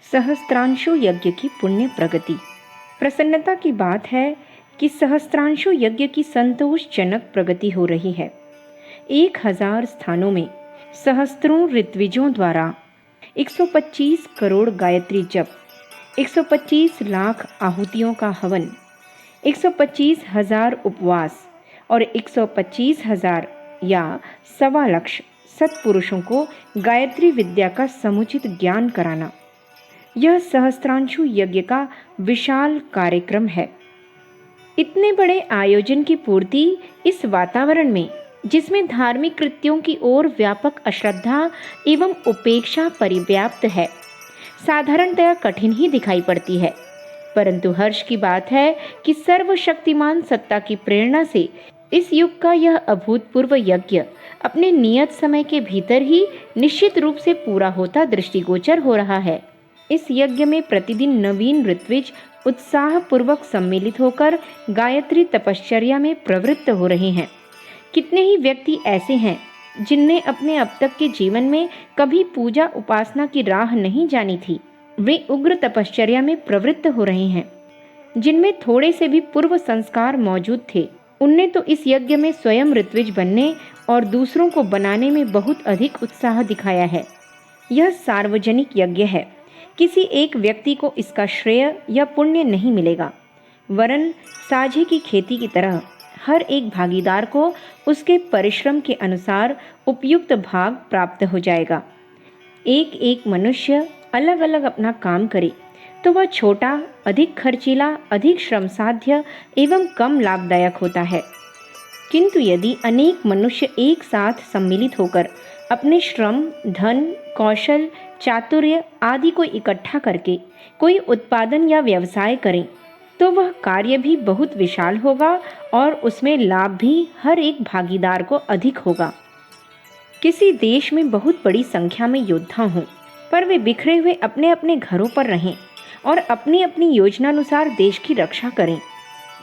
सहस्त्रांशु यज्ञ की पुण्य प्रगति। प्रसन्नता की बात है कि सहस्त्रांशु यज्ञ की संतोषजनक प्रगति हो रही है। 1000 स्थानों में सहस्त्रों ऋत्विजों द्वारा 125 करोड़ गायत्री जप, 125 लाख आहुतियों का हवन, 125,000 उपवास और 125,000 या 1.25 सत्पुरुषों को गायत्री विद्या का समुचित ज्ञान कराना, यह सहस्त्रांशु यज्ञ का विशाल कार्यक्रम है। इतने बड़े आयोजन की पूर्ति इस वातावरण में, जिसमें धार्मिक कृत्यों की ओर व्यापक अश्रद्धा एवं उपेक्षा परिव्याप्त है, साधारणतया कठिन ही दिखाई पड़ती है। परंतु हर्ष की बात है कि सर्वशक्तिमान सत्ता की प्रेरणा से इस युग का यह अभूतपूर्व यज्ञ अपने नियत समय के भीतर ही निश्चित रूप से पूरा होता दृष्टिगोचर हो रहा है। इस यज्ञ में प्रतिदिन नवीन ऋत्विज उत्साहपूर्वक सम्मिलित होकर गायत्री तपश्चर्या में प्रवृत्त हो रहे हैं। कितने ही व्यक्ति ऐसे हैं जिनने अपने अब तक के जीवन में कभी पूजा उपासना की राह नहीं जानी थी। वे उग्र तपश्चर्या में प्रवृत्त हो रहे हैं। जिनमें थोड़े से भी पूर्व संस्कार मौजूद थे, उनने तो इस यज्ञ में स्वयं ऋत्विज बनने और दूसरों को बनाने में बहुत अधिक उत्साह दिखाया है। यह सार्वजनिक यज्ञ है। किसी एक व्यक्ति को इसका श्रेय या पुण्य नहीं मिलेगा, वरन साझे की खेती की तरह हर एक भागीदार को उसके परिश्रम के अनुसार उपयुक्त भाग प्राप्त हो जाएगा। एक एक मनुष्य अलग अलग अपना काम करे तो वह छोटा, अधिक खर्चीला, अधिक श्रमसाध्य एवं कम लाभदायक होता है। किंतु यदि अनेक मनुष्य एक साथ सम्मिलित होकर अपने श्रम, धन, कौशल, चातुर्य आदि को इकट्ठा करके कोई उत्पादन या व्यवसाय करें, तो वह कार्य भी बहुत विशाल होगा और उसमें लाभ भी हर एक भागीदार को अधिक होगा। किसी देश में बहुत बड़ी संख्या में योद्धा हों, पर वे बिखरे हुए अपने अपने घरों पर रहें और अपनी अपनी योजनानुसार देश की रक्षा करें,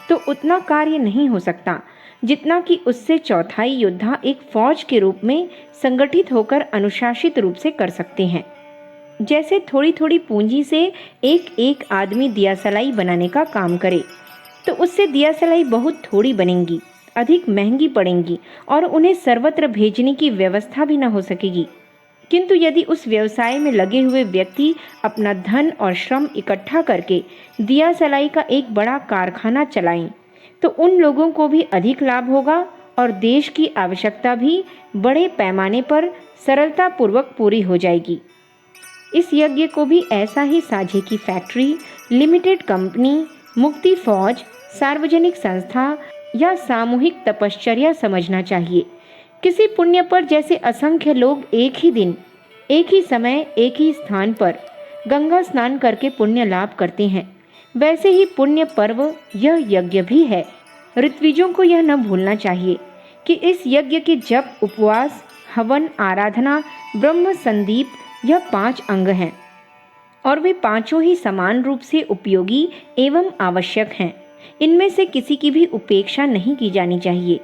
तो उतना कार्य नहीं हो सकता जितना कि उससे चौथाई योद्धा एक फौज के रूप में संगठित होकर अनुशासित रूप से कर सकते हैं। जैसे थोड़ी थोड़ी पूंजी से एक एक आदमी दियासलाई बनाने का काम करे, तो उससे दियासलाई बहुत थोड़ी बनेंगी, अधिक महंगी पड़ेंगी और उन्हें सर्वत्र भेजने की व्यवस्था भी न हो सकेगी। किंतु यदि उस व्यवसाय में लगे हुए व्यक्ति अपना धन और श्रम इकट्ठा करके दियासलाई का एक बड़ा कारखाना चलाएं, तो उन लोगों को भी अधिक लाभ होगा और देश की आवश्यकता भी बड़े पैमाने पर सरलतापूर्वक पूरी हो जाएगी। इस यज्ञ को भी ऐसा ही साझे की फैक्ट्री, लिमिटेड कंपनी, मुक्ति फौज, सार्वजनिक संस्था या सामूहिक तपश्चर्या समझना चाहिए। किसी पुण्य पर जैसे असंख्य लोग एक ही दिन, एक ही समय, एक ही स्थान पर गंगा स्नान करके पुण्य लाभ करते हैं, वैसे ही पुण्य पर्व यह यज्ञ भी है। ऋत्विजों को यह न भूलना चाहिए कि इस यज्ञ के जप, उपवास, हवन, आराधना, ब्रह्म संदीप यह 5 अंग हैं और वे पांचों ही समान रूप से उपयोगी एवं आवश्यक हैं। इनमें से किसी की भी उपेक्षा नहीं की जानी चाहिए।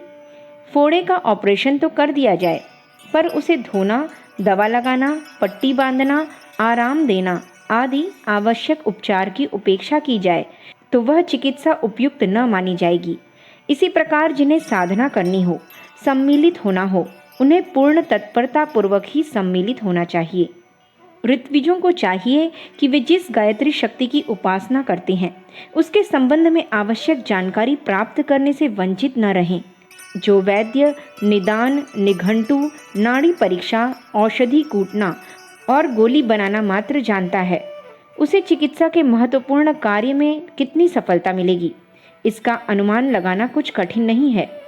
फोड़े का ऑपरेशन तो कर दिया जाए, पर उसे धोना, दवा लगाना, पट्टी बांधना, आराम देना आदि आवश्यक उपचार की उपेक्षा की जाए तो वह चिकित्सा उपयुक्त न मानी जाएगी। इसी प्रकार जिन्हें साधना करनी हो, सम्मिलित होना हो, उन्हें पूर्ण तत्परता पूर्वक ही सम्मिलित होना चाहिए। ऋत्विजों को चाहिए कि वे जिस गायत्री शक्ति की उपासना करते हैं, उसके संबंध में आवश्यक जानकारी प्राप्त करने से वंचित न रहें। जो वैद्य निदान, निघंटु, नाड़ी परीक्षा, औषधि कूटना और गोली बनाना मात्र जानता है, उसे चिकित्सा के महत्वपूर्ण कार्य में कितनी सफलता मिलेगी, इसका अनुमान लगाना कुछ कठिन नहीं है।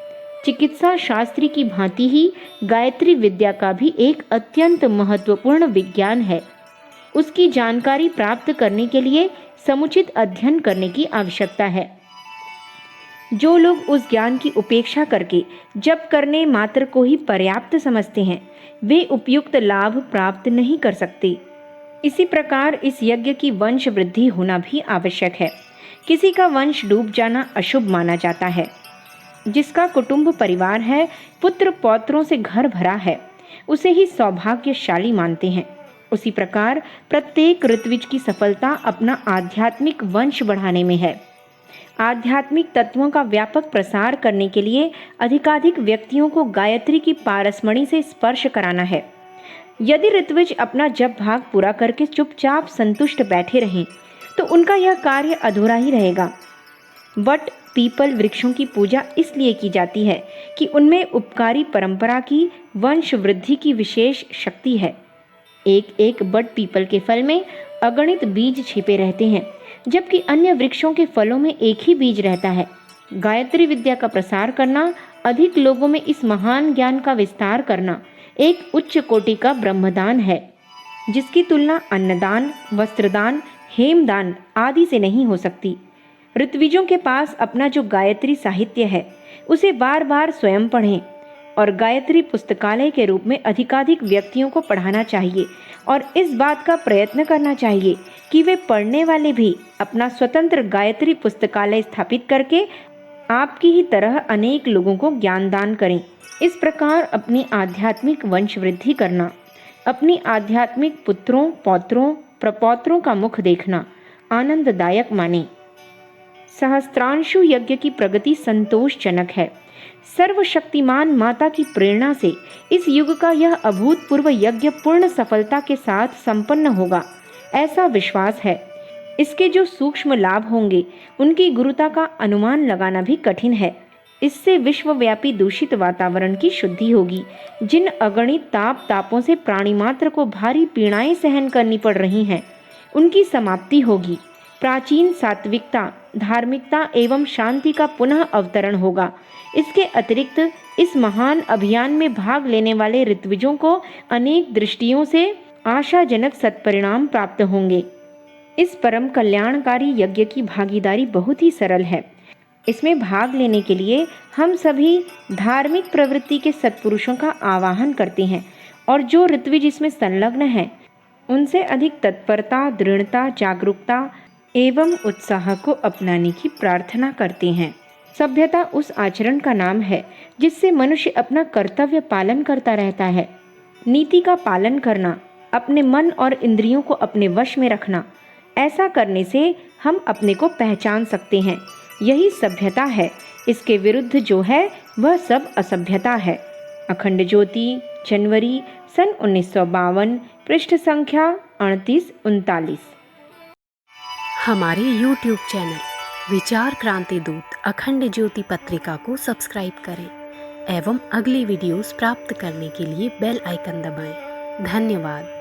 चिकित्सा शास्त्री की भांति ही गायत्री विद्या का भी एक अत्यंत महत्वपूर्ण विज्ञान है। उसकी जानकारी प्राप्त करने के लिए समुचित अध्ययन करने की आवश्यकता है। जो लोग उस ज्ञान की उपेक्षा करके जप करने मात्र को ही पर्याप्त समझते हैं, वे उपयुक्त लाभ प्राप्त नहीं कर सकते। इसी प्रकार इस यज्ञ की वंश वृद्धि होना भी आवश्यक है। किसी का वंश डूब जाना अशुभ माना जाता है। जिसका कुटुंब परिवार है, पुत्र पौत्रों से घर भरा है, उसे ही सौभाग्यशाली मानते हैं। उसी प्रकार प्रत्येक ऋत्विज की सफलता अपना आध्यात्मिक वंश बढ़ाने में है। आध्यात्मिक तत्वों का व्यापक प्रसार करने के लिए अधिकाधिक व्यक्तियों को गायत्री की पारसमणि से स्पर्श कराना है। यदि ऋत्विज अपना जप भाग पूरा करके चुपचाप संतुष्ट बैठे रहें तो उनका यह कार्य अधूरा ही रहेगा। वट पीपल वृक्षों की पूजा इसलिए की जाती है कि उनमें उपकारी परंपरा की वंश वृद्धि की विशेष शक्ति है। एक एक बट पीपल के फल में अगणित बीज छिपे रहते हैं, जबकि अन्य वृक्षों के फलों में एक ही बीज रहता है। गायत्री विद्या का प्रसार करना, अधिक लोगों में इस महान ज्ञान का विस्तार करना एक उच्च कोटि का ब्रह्मदान है, जिसकी तुलना अन्नदान, वस्त्रदान, हेमदान आदि से नहीं हो सकती। ऋत्विजों के पास अपना जो गायत्री साहित्य है उसे बार बार स्वयं पढ़ें और गायत्री पुस्तकालय के रूप में अधिकाधिक व्यक्तियों को पढ़ाना चाहिए और इस बात का प्रयत्न करना चाहिए कि वे पढ़ने वाले भी अपना स्वतंत्र गायत्री पुस्तकालय स्थापित करके आपकी ही तरह अनेक लोगों को ज्ञान दान करें। इस प्रकार अपनी आध्यात्मिक वंश वृद्धि करना, अपनी आध्यात्मिक पुत्रों, पौत्रों, प्रपौत्रों का मुख देखना आनंददायक माने। सहस्त्रांशु यज्ञ की प्रगति संतोषजनक है। सर्वशक्तिमान माता की प्रेरणा से इस युग का यह अभूतपूर्व यज्ञ पूर्ण सफलता के साथ संपन्न होगा, ऐसा विश्वास है। इसके जो सूक्ष्म लाभ होंगे उनकी गुरुता का अनुमान लगाना भी कठिन है। इससे विश्वव्यापी दूषित वातावरण की शुद्धि होगी। जिन अगणित तापों से प्राणी मात्र को भारी पीड़ाएं सहन करनी पड़ रही हैं, उनकी समाप्ति होगी। प्राचीन सात्विकता, धार्मिकता एवं शांति का पुनः अवतरण होगा। इसके अतिरिक्त इस महान अभियान में भाग लेने वाले ऋत्विजों को अनेक दृष्टियों से आशाजनक सत्परिणाम प्राप्त होंगे। इस परम कल्याणकारी यज्ञ की भागीदारी बहुत ही सरल है। इसमें भाग लेने के लिए हम सभी धार्मिक प्रवृत्ति के सत्पुरुषों का आवाहन करते हैं और जो ऋत्विज इसमें संलग्न हैं उनसे अधिक तत्परता, दृढ़ता, जागरूकता एवं उत्साह को अपनाने की प्रार्थना करते हैं। सभ्यता उस आचरण का नाम है जिससे मनुष्य अपना कर्तव्य पालन करता रहता है। नीति का पालन करना, अपने मन और इंद्रियों को अपने वश में रखना, ऐसा करने से हम अपने को पहचान सकते हैं। यही सभ्यता है। इसके विरुद्ध जो है वह सब असभ्यता है। अखंड ज्योति, जनवरी सन 1952, पृष्ठ संख्या 38-39। हमारे YouTube चैनल विचार क्रांति दूत अखंड ज्योति पत्रिका को सब्सक्राइब करें एवं अगली वीडियोस प्राप्त करने के लिए बेल आइकन दबाएं। धन्यवाद।